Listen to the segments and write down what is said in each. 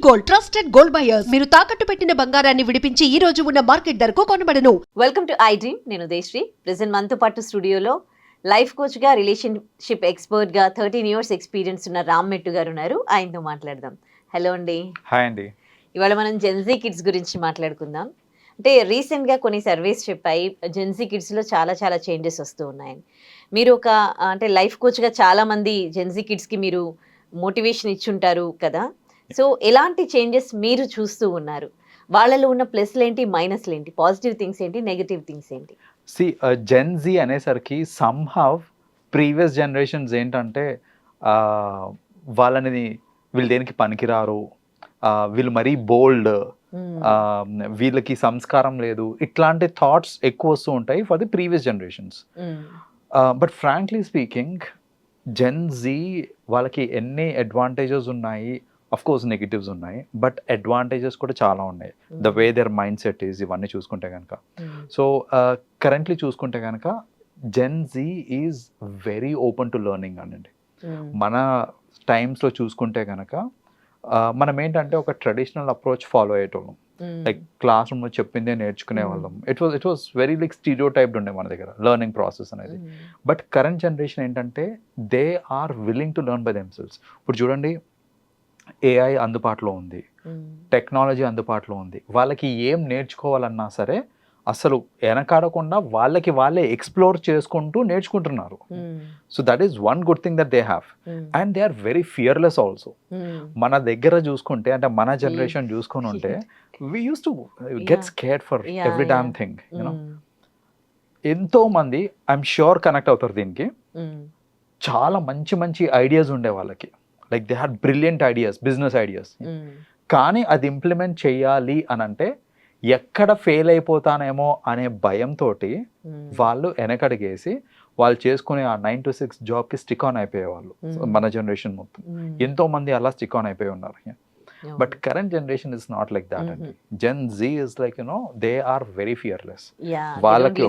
Gold trusted gold buyers మీరు తాకట్టు పెట్టిన బంగారాన్ని విడిపించి ఈ రోజు ఉన్న మార్కెట్ ధరకు కొనబడను. Welcome to I dream. నేను దేశ్రీ. ప్రెజెంట్ మనతో పాటు స్టూడియోలో లైఫ్ కోచ్ గా, రిలేషన్షిప్ ఎక్స్పర్ట్ గా 13 ఇయర్స్ ఎక్స్పీరియన్స్ ఉన్న రామ్ మెట్టు గారు ఉన్నారు. ఆయనతో మాట్లాడదాం. హలో అండి. హాయ్ అండి. ఇవాళ మనం జెన్జీ కిడ్స్ గురించి మాట్లాడుకుందాం. అంటే రీసెంట్ గా కొన్ని సర్వేస్ చెప్పాయి జెన్జీ కిడ్స్ లో చాలా చాలా చేంజెస్ వస్తూ ఉన్నాయని. మీరు ఒక అంటే లైఫ్ కోచ్ గా చాలా మంది జెన్జీ కిడ్స్ కి మీరు మోటివేషన్ ఇచ్చుంటారు కదా. సో ఎలాంటి చేంజెస్ మీరు చూస్తూ ఉన్నారు? వాళ్ళలో ఉన్న ప్లస్లు ఏంటి, మైనస్లు ఏంటి, పాజిటివ్ థింగ్స్ ఏంటి, నెగటివ్ థింగ్స్ ఏంటి? జెన్ జీ అనేసరికి సమ్హౌ ప్రీవియస్ జనరేషన్స్ ఏంటంటే వాళ్ళని వీళ్ళు దేనికి పనికిరారు, వీళ్ళు మరీ బోల్డ్, వీళ్ళకి సంస్కారం లేదు, ఇట్లాంటి థాట్స్ ఎక్కువ వస్తూ ఉంటాయి for the previous generations. But frankly speaking Gen Z వాళ్ళకి ఎన్ని అడ్వాంటేజెస్ ఉన్నాయి, అఫ్ కోర్స్ నెగిటివ్స్ ఉన్నాయి, బట్ అడ్వాంటేజెస్ కూడా చాలా ఉన్నాయి. The way their mind set is, ఇవన్నీ చూసుకుంటే కనుక. సో కరెంట్లీ చూసుకుంటే కనుక Gen Z is very open to learning అనండి. మన టైమ్స్లో చూసుకుంటే కనుక మనం ఏంటంటే ఒక ట్రెడిషనల్ అప్రోచ్ ఫాలో అయ్యేటోళ్ళం. లైక్ క్లాస్ రూమ్లో చెప్పిందే నేర్చుకునే వాళ్ళం. It was very like stereo typed ఉండే మన దగ్గర లెర్నింగ్ ప్రాసెస్ అనేది. బట్ కరెంట్ జనరేషన్ ఏంటంటే they are willing to learn by themselves. ఇప్పుడు చూడండి, ఏఐ అందుబాటులో ఉంది, టెక్నాలజీ అందుబాటులో ఉంది. వాళ్ళకి ఏం నేర్చుకోవాలన్నా సరే అసలు వెనకాడకుండా వాళ్ళకి వాళ్ళే ఎక్స్ప్లోర్ చేసుకుంటూ నేర్చుకుంటున్నారు. So that is one good thing that they have. And they are very fearless also. మన దగ్గర చూసుకుంటే, అంటే మన జనరేషన్ చూసుకొని ఉంటే, we used to get scared for every damn thing. You know, ఎంతో మంది ఐఎమ్ ష్యూర్ కనెక్ట్ అవుతారు దీనికి. చాలా మంచి మంచి ఐడియాస్ ఉండే వాళ్ళకి, like they had brilliant ideas, business ideas. కానీ అది ఇంప్లిమెంట్ చేయాలి అని అంటే ఎక్కడ ఫెయిల్ అయిపోతానేమో అనే భయంతో వాళ్ళు వెనకడిగేసి వాళ్ళు చేసుకునే ఆ 9 to 6 జాబ్కి స్టిక్ ఆన్ అయిపోయేవాళ్ళు. మన జనరేషన్ మొత్తం ఎంతో మంది అలా స్టిక్ ఆన్ అయిపోయి ఉన్నారు. But current generation is not like that అండి. Gen Z is like, you know, they are very fearless. వాళ్ళకి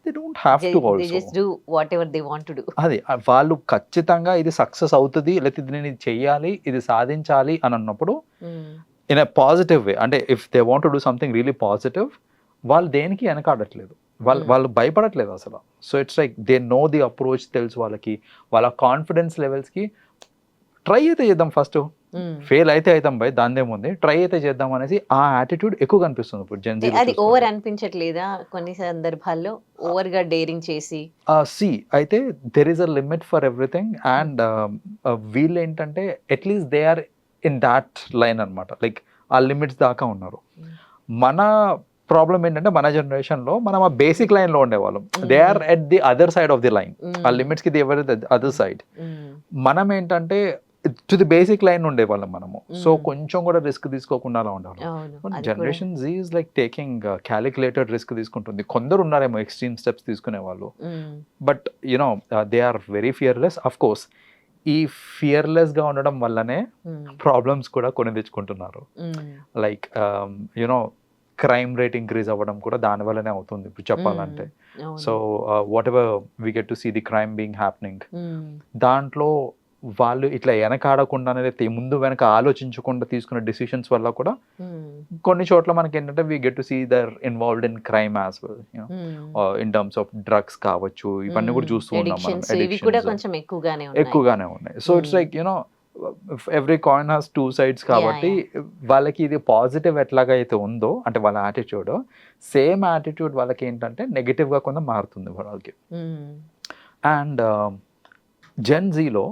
they don't have to also. They just do whatever they want to do. అది వాళ్ళు ఖచ్చితంగా ఇది success అవుతుంది, లేకపోతే నేను ఇది చెయ్యాలి, ఇది సాధించాలి అని అన్నప్పుడు ఇన్ ఎ పాజిటివ్ వే, అంటే if they want to do something really positive, వాళ్ళు దేనికి వెనకాడట్లేదు, వాళ్ళు భయపడట్లేదు అసలు. So it's like they know the approach, తెలుసు వాళ్ళకి. వాళ్ళ కాన్ఫిడెన్స్ లెవెల్స్కి ట్రై అయితే చేద్దాం, ఫస్ట్ ఫెయిల్ అయితే అవుతాం బై, దానిదేముంది, ట్రై అయితే చేద్దాం అనేసి ఆ యాటిట్యూడ్ ఎక్కువ కనిపిస్తుంది ఇప్పుడు జెన్ జీ. అది ఓవర్ అనిపించట్లేదా కొన్ని సందర్భాల్లో, ఓవర్ గా డేరింగ్ చేసి? సి అయితే there is a limit for everything. And వీళ్ళు ఏంటంటే at least they are in that line అనమాట, లైక్ ఆ లిమిట్స్ దాకా ఉన్నారు. మన ప్రాబ్లం ఏంటంటే మన జనరేషన్లో మనం ఆ బేసిక్ లైన్లో ఉండేవాళ్ళం. They are at the other side of the line. ఆ లిమిట్స్కి ది ఎవర్ అదర్ సైడ్. మనం ఏంటంటే టు ది బేసిక్ లైన్ ఉండేవాళ్ళం మనము. సో కొంచెం కూడా రిస్క్ తీసుకోకుండా అలా ఉండేవాళ్ళం. Generation Z is like taking calculated risk తీసుకుంటుంది. కొందరు ఉన్నారేమో ఎక్స్ట్రీమ్ స్టెప్స్ తీసుకునే వాళ్ళు, but you know they are very fearless. Of course ఈ ఫియర్లెస్గా ఉండడం వల్లనే ప్రాబ్లమ్స్ కూడా కొని తెచ్చుకుంటున్నారు. Like you know crime rate increase అవ్వడం కూడా దాని వల్లనే అవుతుంది ఇప్పుడు చెప్పాలంటే. So whatever we get to see the crime being happening, దాంట్లో వాళ్ళు ఇట్లా వెనకాడకుండానే, ముందు వెనక ఆలోచించకుండా తీసుకున్న డిసిషన్స్ వల్ల కూడా కొన్ని చోట్ల మనకి ఏంటంటే we get to see there involved in crime as well, in terms of drugs కావచ్చు, ఇవన్నీ కూడా చూస్తూ ఉన్నాం మనం. ఎక్కువగానే ఉన్నాయి. So it's like, you know, every coin has two sides. కాబట్టి వాళ్ళకి ఇది పాజిటివ్ ఎట్లాగైతే ఉందో, అంటే వాళ్ళ యాటిట్యూడ్, సేమ్ యాటిట్యూడ్ వాళ్ళకి ఏంటంటే నెగిటివ్గా కొంత మారుతుంది వాళ్ళకి. అండ్ జెన్ జీలో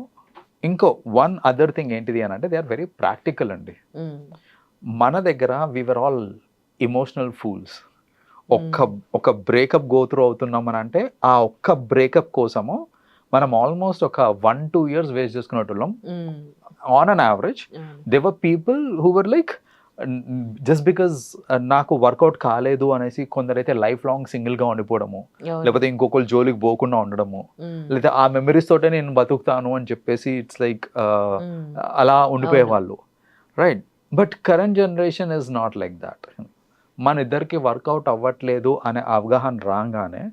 ఇంకో వన్ అదర్ థింగ్ ఏంటిది అని అంటే, దే ఆర్ వెరీ ప్రాక్టికల్ అండి. మన దగ్గర వీఆర్ ఆల్ ఇమోషనల్ ఫూల్స్. ఒక బ్రేకప్ గో త్రూ అవుతున్నాం అని అంటే ఆ ఒక్క బ్రేకప్ కోసము మనం ఆల్మోస్ట్ ఒక 1-2 years వేస్ట్ చేసుకునేటోళ్ళం on an average. They were people who were like, just because నాకు వర్కౌట్ కాలేదు అనేసి కొందరైతే లైఫ్ లాంగ్ సింగిల్గా ఉండిపోవడము, లేకపోతే ఇంకొకరు జోలికి పోకుండా ఉండడము, లేదా ఆ మెమరీస్ తోటే నేను బతుకుతాను అని చెప్పేసి ఇట్స్ లైక్ అలా ఉండిపోయే వాళ్ళు, right? But current generation is not like that. మన ఇద్దరికి వర్కౌట్ అవ్వట్లేదు అనే అవగాహన రాగానే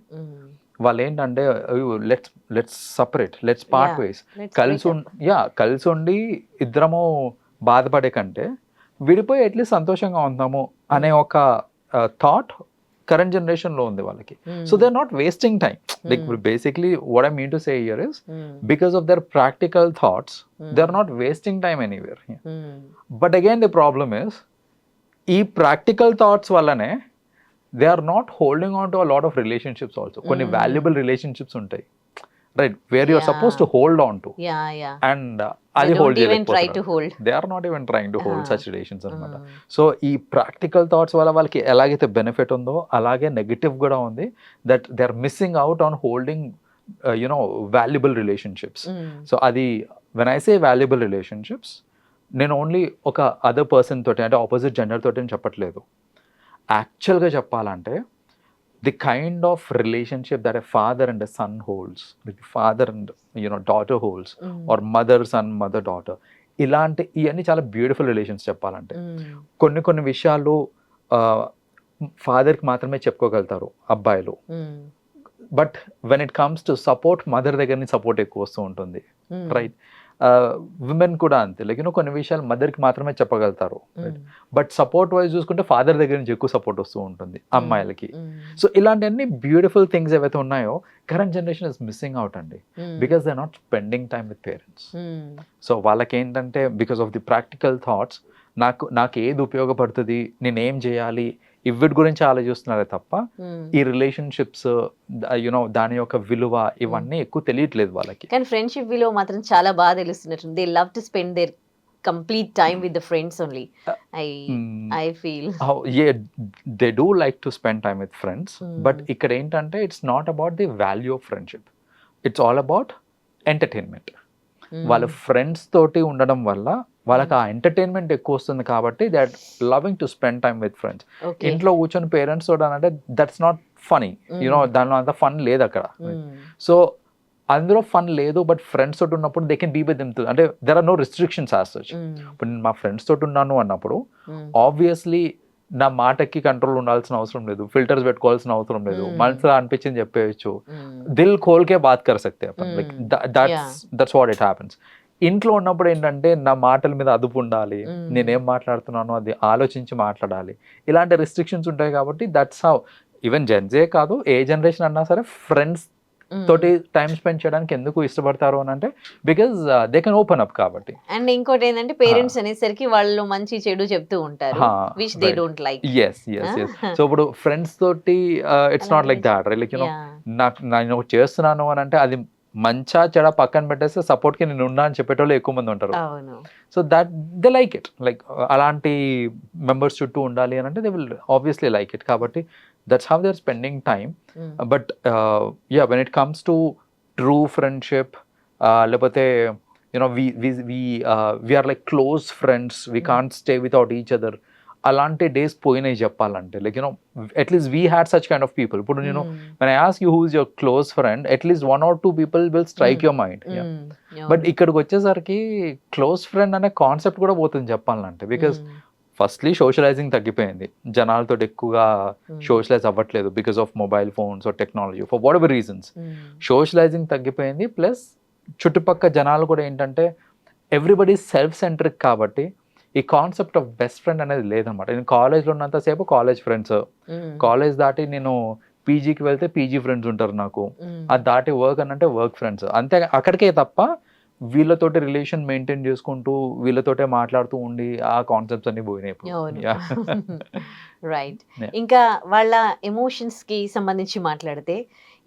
వాళ్ళు ఏంటంటే let's separate, let's part Yeah. Ways, Let's కలిసి break up. కలిసి ఉండి ఇద్దరము బాధపడే కంటే విడిపోయి అట్లీస్ట్ సంతోషంగా ఉందాము అనే ఒక థాట్ కరెంట్ జనరేషన్లో ఉంది వాళ్ళకి. So they are not wasting time. Like basically what I mean to say here is because of their practical thoughts, they are not wasting time anywhere. But again, the problem is, ఈ practical thoughts వల్లనే they are not holding on to a lot of relationships also. కొన్ని valuable relationships ఉంటాయి, right, where you are supposed to hold on to, Yeah. and They అది don't hold even try to hold. they are not even trying to hold such relations అన్నమాట. Mm. So ఈ practical thoughts వల్ల వాళ్ళకి ఎలాగైతే benefit ఉందో అలాగే negative కూడా ఉంది, that they are missing out on holding valuable relationships. So అది when I say valuable relationships, నేను ఓన్లీ ఒక అదర్ పర్సన్ తోటి అంటే ఆపోజిట్ జెండర్ తోటి అని చెప్పట్లేదు. యాక్చువల్గా చెప్పాలంటే the kind of relationship that a father and a son holds, father and daughter holds, or mother son mother daughter, ఇవన్నీ చాలా బ్యూటిఫుల్ రిలేషన్స్ చెప్పాలంటే. కొన్ని విషయాలు ఫాదర్కి మాత్రమే చెప్పుకోగలుగుతారు అబ్బాయిలు, but when it comes to support mother దగ్గర నుంచి సపోర్ట్ ఎక్కువ వస్తూ ఉంటుంది, రైట్. విమెన్ కూడా అంతే, లైక్ కొన్ని విషయాలు మదర్కి మాత్రమే చెప్పగలుగుతారు, బట్ సపోర్ట్ వైజ్ చూసుకుంటే ఫాదర్ దగ్గర నుంచి ఎక్కువ సపోర్ట్ వస్తూ ఉంటుంది అమ్మాయిలకి. సో ఇలాంటి బ్యూటిఫుల్ థింగ్స్ ఏవైతే ఉన్నాయో current generation is missing out అండి, because they are not spending time with parents. So వాళ్ళకి ఏంటంటే because of the practical thoughts, నాకు ఏది ఉపయోగపడుతుంది, నేనేం చేయాలి, ఇవిటి గురించి ఆలోచిస్తున్నారే తప్ప ఈ రిలేషన్షిప్స్ దాని యొక్క విలువ ఇవన్నీ ఎక్కువ తెలియట్లేదు వాళ్ళకి. కానీ ఫ్రెండ్షిప్ విలువ మాత్రం చాలా బాగా తెలుస్తున్నట్టు. They love to spend their complete time with the friends only. I feel they do like to spend time with friends, but ఇక్కడ ఏంటంటే it's not about the value of friendship, it's all about entertainment. వాళ్ళ friends తోటి ఉండడం వల్ల వాళ్ళకి ఆ entertainment ఎక్కువ వస్తుంది కాబట్టి they are loving to spend time with friends. ఇంట్లో కూర్చొని పేరెంట్స్ తోటి అంటే దట్స్ నాట్ ఫనీ, దానిలో అంత ఫన్ లేదు అక్కడ. సో అందులో ఫన్ లేదు, బట్ ఫ్రెండ్స్ తోటి ఉన్నప్పుడు they can be with them, అంటే there are no restrictions as such. ఇప్పుడు నేను మా ఫ్రెండ్స్ తోటి ఉన్నాను అన్నప్పుడు ఆబ్వియస్లీ నా మాటకి కంట్రోల్ ఉండాల్సిన అవసరం లేదు, ఫిల్టర్స్ పెట్టుకోవాల్సిన అవసరం లేదు, మనసులో అనిపించింది చెప్పేయచ్చు, దిల్ ఖోల్కే బాత్ కర్ సక్తే అపన్, like that's what it happens. ఇంట్లో ఉన్నప్పుడు ఏంటంటే నా మాటల మీద అదుపు ఉండాలి, నేనేం మాట్లాడుతున్నానో అది ఆలోచించి మాట్లాడాలి, ఇలాంటి రిస్ట్రిక్షన్స్ ఉంటాయి కాబట్టి దట్స్ హౌ ఈవెన్ జెన్జే కాదు ఏ జనరేషన్ అన్నా సరే ఫ్రెండ్స్ తోటి టైం స్పెండ్ చేయడానికి ఎందుకు ఇష్టపడతారు అని అంటే because they can open up కాబట్టి. అండ్ ఇంకోటి ఏంటంటే పేరెంట్స్ అనేసరికి వాళ్ళు మంచి చెడు చెప్తూ ఉంటారు, which they don't like. Yes. So ఇప్పుడు ఫ్రెండ్స్ తోటి it's not like that, like నేను చేస్తున్నాను అని అంటే అది మంచా చెడ పక్కన పెట్టేస్తే సపోర్ట్ కి నేను ఉన్నా అని చెప్పేటోళ్ళు ఎక్కువ మంది ఉంటారు. So that they like it, like అలాంటి మెంబర్స్ చుట్టూ ఉండాలి అని అంటే they will obviously like it. కాబట్టి that's how they're spending time. But yeah, when it comes to true friendship, లేకపోతే we are like close friends, we can't stay without each other, అలాంటి days పోయినాయి చెప్పాలంటే. Like at least we had such kind of people. ఇప్పుడు when I ask you who is your close friend, at least 1 or 2 people will strike your mind. But ఇక్కడికి వచ్చేసరికి close friend అనే concept కూడా పోతుంది చెప్పాలంటే, బికాస్ ఫస్ట్లీ సోషలైజింగ్ తగ్గిపోయింది, జనాలతో ఎక్కువగా సోషలైజ్ అవ్వట్లేదు because of mobile phones or technology, for what ever reasons socialising తగ్గిపోయింది. ప్లస్ చుట్టుపక్కల జనాలు కూడా ఏంటంటే ఎవ్రీబడి సెల్ఫ్ సెంట్రిక్ కాబట్టి ఈ కాన్సెప్ట్ ఆఫ్ బెస్ట్ ఫ్రెండ్ అనేది లేదనమాట. నేను కాలేజ్లో ఉన్నంతసేపు కాలేజ్ ఫ్రెండ్స్, కాలేజ్ దాటి నేను పీజీకి వెళ్తే పీజీ ఫ్రెండ్స్ ఉంటారు నాకు, అది దాటి వర్క్ అని అంటే వర్క్ ఫ్రెండ్స్, అంతే. అక్కడికే తప్ప వీళ్ళతోటి రిలేషన్ మెయింటైన్ చేసుకుంటూ వీళ్ళతోటే మాట్లాడుతూ ఉండి ఆ కాన్సెప్ట్స్ అన్ని పోయినాయి. రైట్. ఇంకా వాళ్ళ ఎమోషన్స్ కి సంబంధించి మాట్లాడితే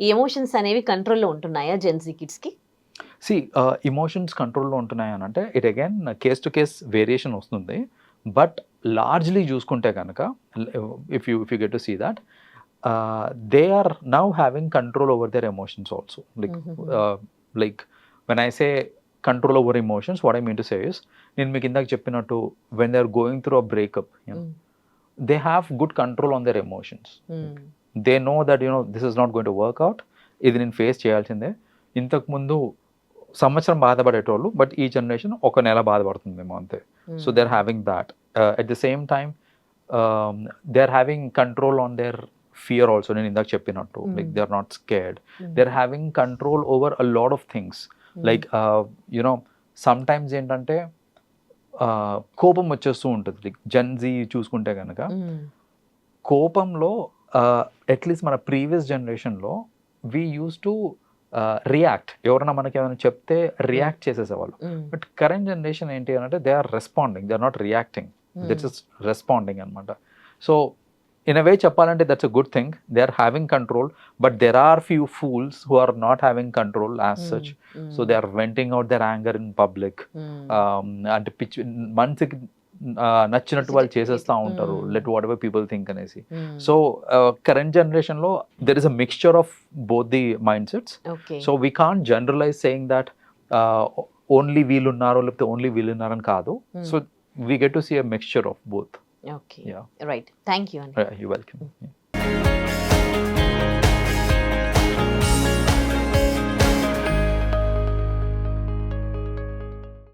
ఈ ఎమోషన్స్ అనేవి కంట్రోల్లో ఉంటున్నాయా జెన్జీ కిడ్స్ కి? ఎమోషన్స్ కంట్రోల్లో ఉంటున్నాయి అని అంటే it again case to case variation వస్తుంది. బట్ లార్జ్లీ చూసుకుంటే కనుక if you get to see that they are now having control over their emotions also. Like when I say control over emotions, what I mean to say is, నేను మీకు ఇందాక చెప్పినట్టు when they are going through a breakup, they have good control on their emotions. They know that this is not going to work out, ఇది నేను face చేయాల్సిందే. ఇంతకుముందు సంవత్సరం బాధపడేటోళ్ళు, but ఈ జనరేషన్ ఒక నెల బాధపడుతుందేమో అంతే. So they are having that. At the same time they are having control on their fear also, నేను ఇందాక చెప్పినట్టు, like they are not scared, they are having control over a lot of things. Like you know sometimes ఏంటంటే కోపం వచ్చేస్తూ ఉంటుంది. Like Gen Z చూసుకుంటే కనుక కోపంలో అట్లీస్ట్ మన ప్రీవియస్ జనరేషన్లో వీ యూస్ టు రియాక్ట్, ఎవరైనా మనకి ఏమైనా చెప్తే రియాక్ట్ చేసేసేవాళ్ళు. బట్ కరెంట్ జనరేషన్ ఏంటి అని అంటే they are responding, they are not reacting, that's is responding అనమాట. సో ఇన్ అ వే చెప్పాలంటే that's a good thing, they are having control, but there are few fools who are not having control as such. So they are venting out their anger in public. అంటే పిచ్చి మనసుకి నచ్చినట్టు వాళ్ళు చేసేస్తూ ఉంటారు, let whatever people think అనేసి. So current జనరేషన్లో there is a mixture of both the mindsets. So we can't generalise saying that only వీళ్ళు ఉన్నారు లేకపోతే ఓన్లీ వీళ్ళు ఉన్నారని కాదు. So we get to see a mixture of both. Okay, Yeah. Right, thank you. You're welcome.